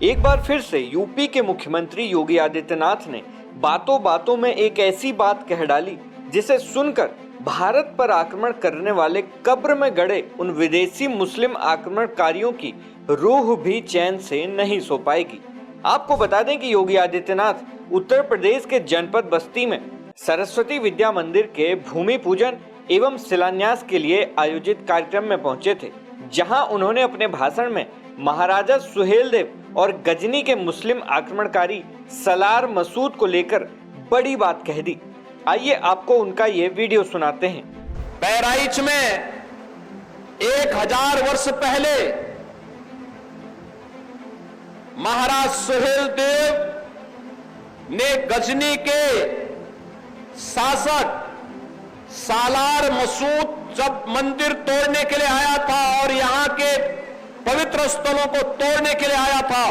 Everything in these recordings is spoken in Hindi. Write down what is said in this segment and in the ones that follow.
एक बार फिर से यूपी के मुख्यमंत्री योगी आदित्यनाथ ने बातों बातों में एक ऐसी बात कह डाली जिसे सुनकर भारत पर आक्रमण करने वाले कब्र में गड़े उन विदेशी मुस्लिम आक्रमणकारियों की रूह भी चैन से नहीं सो पाएगी। आपको बता दें कि योगी आदित्यनाथ उत्तर प्रदेश के जनपद बस्ती में सरस्वती विद्या मंदिर के भूमि पूजन एवं शिलान्यास के लिए आयोजित कार्यक्रम में पहुंचे थे, जहां उन्होंने अपने भाषण में महाराजा सुहेलदेव और गजनी के मुस्लिम आक्रमणकारी सलार मसूद को लेकर बड़ी बात कह दी। आइए आपको उनका ये वीडियो सुनाते हैं। बहराइच में 1000 वर्ष पहले महाराज सुहेलदेव ने गजनी के शासक सालार मसूद जब मंदिर तोड़ने के लिए आया था और यहां के पवित्र स्थलों को तोड़ने के लिए आया था,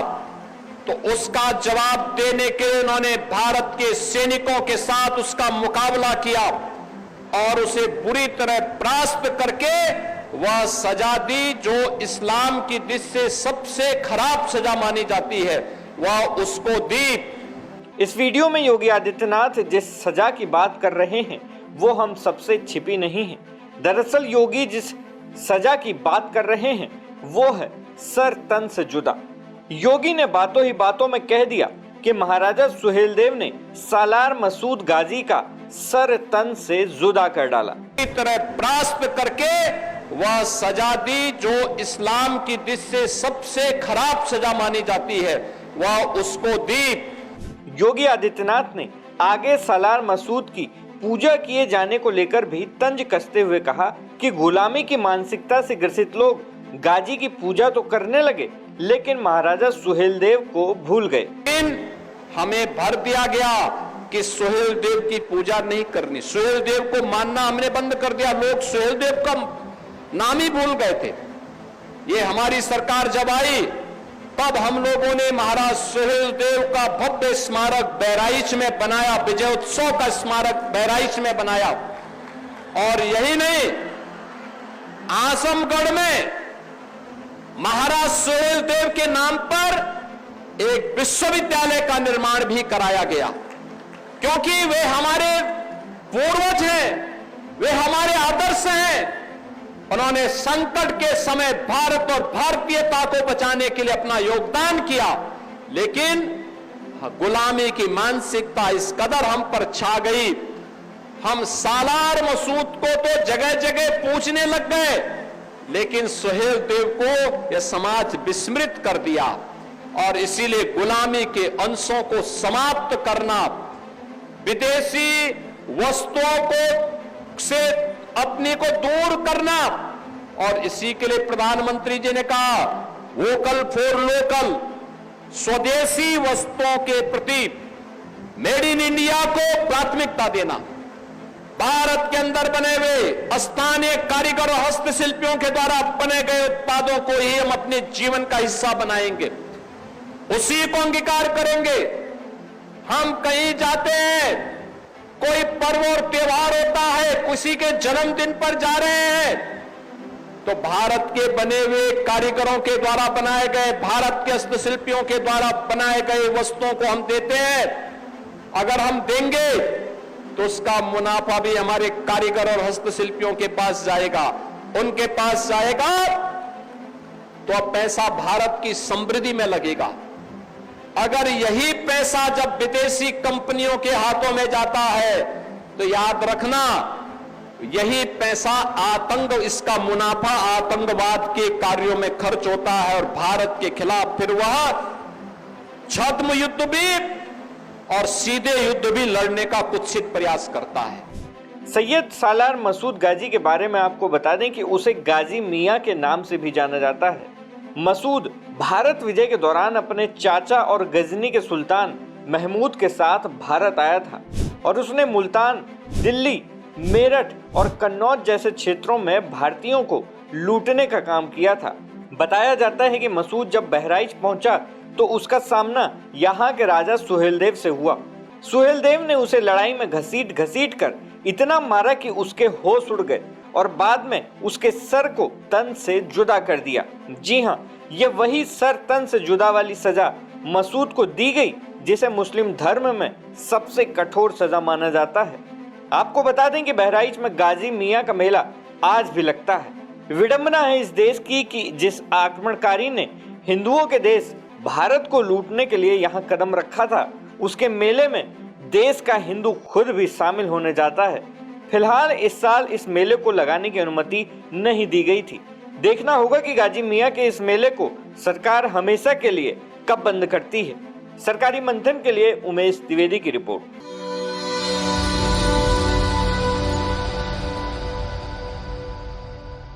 तो उसका जवाब देने के लिए उन्होंने भारत के सैनिकों के साथ उसका मुकाबला किया और उसे बुरी तरह परास्त करके वह सजा दी जो इस्लाम की दृष्टि से सबसे खराब सजा मानी जाती है, वह उसको दी। इस वीडियो में योगी आदित्यनाथ जिस सजा की बात कर रहे हैं वो हम सबसे छिपी नहीं है। दरअसल योगी जिस सजा की बात कर रहे हैं वो है सर तन से जुदा। योगी ने बातों ही बातों में कह दिया कि महाराजा सुहेलदेव ने सालार मसूद गाजी का सर तन से जुदा कर डाला। इस तरह परास्त करके वह सजा दी जो इस्लाम की दृष्टि से सबसे खराब सजा मानी जाती है, वह उसको दी। योगी आदित्यनाथ ने आगे सालार मसूद की पूजा किए जाने को लेकर भी तंज कसते हुए कहा कि गुलामी की मानसिकता से ग्रसित लोग गाजी की पूजा तो करने लगे लेकिन महाराजा सुहेलदेव को भूल गए। हमें भर दिया गया कि सुहेलदेव की पूजा नहीं करनी, सुहेलदेव को मानना हमने बंद कर दिया, लोग सुहेलदेव का नाम ही भूल गए थे। ये हमारी सरकार जब आई तब हम लोगों ने महाराज सुहेलदेव का भव्य स्मारक बहराइच में बनाया, विजयोत्सव का स्मारक बहराइच में बनाया। और यही नहीं, आजमगढ़ में महाराज सुहेलदेव के नाम पर एक विश्वविद्यालय का निर्माण भी कराया गया, क्योंकि वे हमारे पूर्वज हैं, वे हमारे आदर्श हैं। उन्होंने संकट के समय भारत और भारतीयता को बचाने के लिए अपना योगदान किया, लेकिन गुलामी की मानसिकता इस कदर हम पर छा गई, हम सालार मसूद को तो जगह जगह पूजने लग गए, लेकिन सुहेलदेव को यह समाज विस्मृत कर दिया। और इसीलिए गुलामी के अंशों को समाप्त करना, विदेशी वस्तुओं को से अपने को दूर करना, और इसी के लिए प्रधानमंत्री जी ने कहा वोकल फॉर लोकल, स्वदेशी वस्तुओं के प्रति मेड इन इंडिया को प्राथमिकता देना। भारत के अंदर बने हुए स्थानीय कारीगर और हस्तशिल्पियों के द्वारा बने गए उत्पादों को ही हम अपने जीवन का हिस्सा बनाएंगे, उसी को अंगीकार करेंगे। हम कहीं जाते हैं, कोई पर्व और त्योहार होता है, किसी के जन्मदिन पर जा रहे हैं, तो भारत के बने हुए कारीगरों के द्वारा बनाए गए, भारत के हस्तशिल्पियों के द्वारा बनाए गए वस्तुओं को हम देते हैं। अगर हम देंगे तो उसका मुनाफा भी हमारे कारीगर और हस्तशिल्पियों के पास जाएगा, उनके पास जाएगा, तो अब पैसा भारत की समृद्धि में लगेगा। अगर यही पैसा जब विदेशी कंपनियों के हाथों में जाता है तो याद रखना यही पैसा आतंक, इसका मुनाफा आतंकवाद के कार्यों में खर्च होता है और भारत के खिलाफ फिर वह छद्म युद्ध भी और सीधे युद्ध भी लड़ने का कुत्सित प्रयास करता है। सैयद सालार मसूद गाजी के बारे में आपको बता दें कि उसे गाजी मियां के नाम से भी जाना जाता है। मसूद भारत विजय के दौरान अपने चाचा और गजनी के सुल्तान महमूद के साथ भारत आया था और उसने मुल्तान, दिल्ली, मेरठ और कन्नौज जैसे क्षेत्रों में भारतीयों को लूटने का काम किया था। बताया जाता है कि मसूद जब बहराइच पहुंचा तो उसका सामना यहाँ के राजा सुहेलदेव से हुआ। सुहेलदेव ने उसे लड़ाई में घसीट घसीट कर इतना मारा कि उसके होश उड़ गए और बाद में उसके सर को तन से जुदा कर दिया। जी हाँ, ये वही सर तन से जुदा वाली सजा मसूद को दी गई जिसे मुस्लिम धर्म में सबसे कठोर सजा माना जाता है। आपको बता दें कि बहराइच में गाजी मियां का मेला आज भी लगता है। विडंबना है इस देश की कि जिस आक्रमणकारी ने हिंदुओं के देश भारत को लूटने के लिए यहाँ कदम रखा था, उसके मेले में देश का हिंदू खुद भी शामिल होने जाता है। फिलहाल इस साल इस मेले को लगाने की अनुमति नहीं दी गई थी। देखना होगा कि गाजी मियां के इस मेले को सरकार हमेशा के लिए कब बंद करती है। सरकारी मंथन के लिए उमेश द्विवेदी की रिपोर्ट।